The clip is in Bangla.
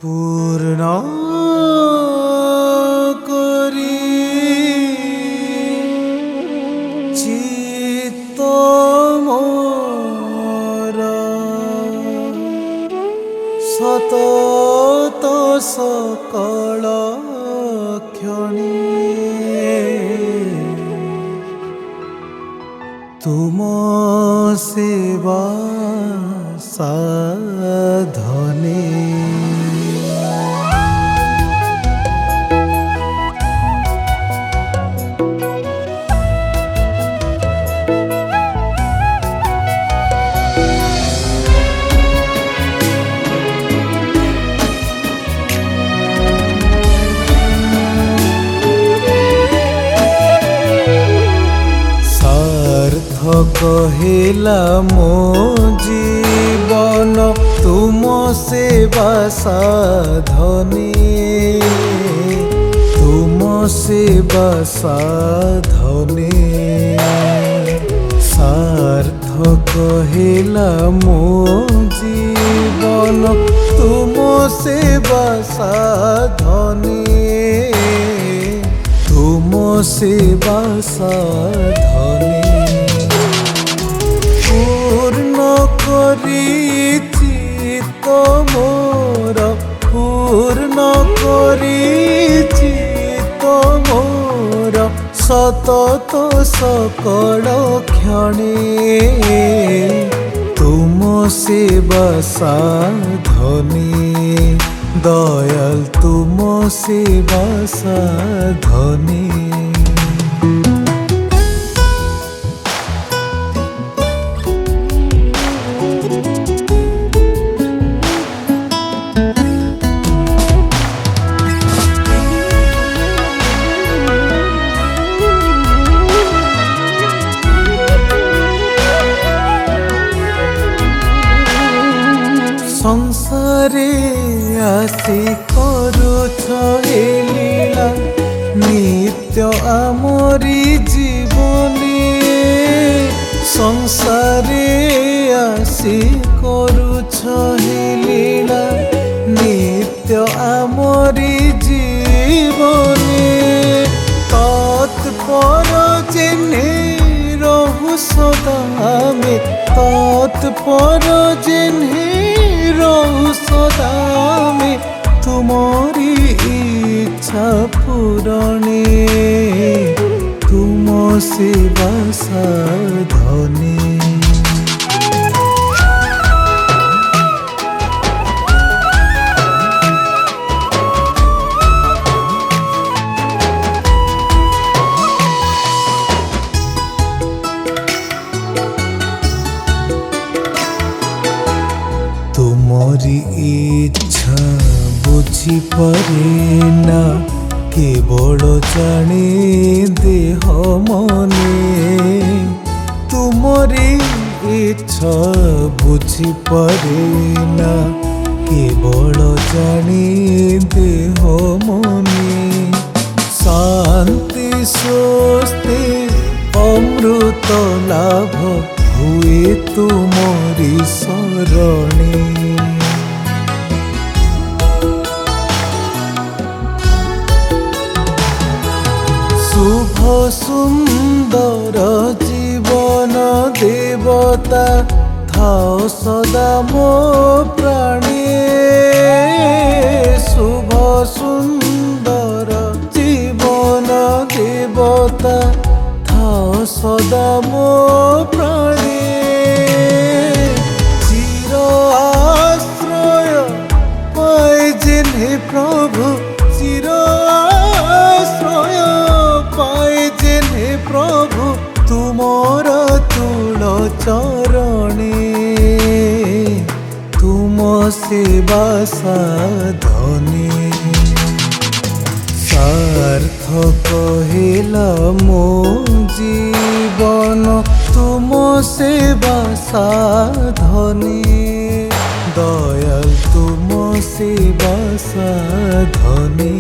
পূর্ণ করি চিত্ত মোর সতত সকল ক্ষণে তুম সেবা সাধনে। কহিলা মো জীবন তুম সেবা সাধনে, তুম সেবা সাধনে। সার্থক হেলা মো জীবন তুম সেবা সাধনে, তুম সেবা সাধনে। পূর্ণ করি চিত্ত মোর, পূর্ণ করি চিত্ত মোর সতত সকল ক্ষণে তুম সেবা সাধনে। দয়াল তুম সেবা সাধনে। সংসারে আসি করুছ হে লীলা নিত্য আমরি জীবনে। সংসারে আসি করুছ হে লীলা নিত্য আমরি জীবনে। তৎপর জেনে রহু সদা আমি, তৎপর জেনে রহু সদা আমি তুমরি ইচ্ছা পূরণে, তুম সেবা সাধনে। তুমরি ইচ্ছা বুঝি পারে না কেবল জানে দেহ মনে। তুমরি ইচ্ছা বুঝি পারে না কেবল জানে দেহ মনে। শান্তি স্বস্তি অমৃত লাভ हुए तुमरी शरणे। शुभ सुंदर जीवन देवता थाओ सदा मो प्राणे। शुभ सुंदर जीवन देवता थाओ सदा मो प्राणे। चिर आश्रय पाए जिन्हे प्रभु, चिर आश्रय पाए जिन्हे प्रभु तुमर तुल चरणे। तुम सेवा साधने। सार्थक हेला मो जीवन तुम सेवा साधने। दयाल तुम सेवा साधने।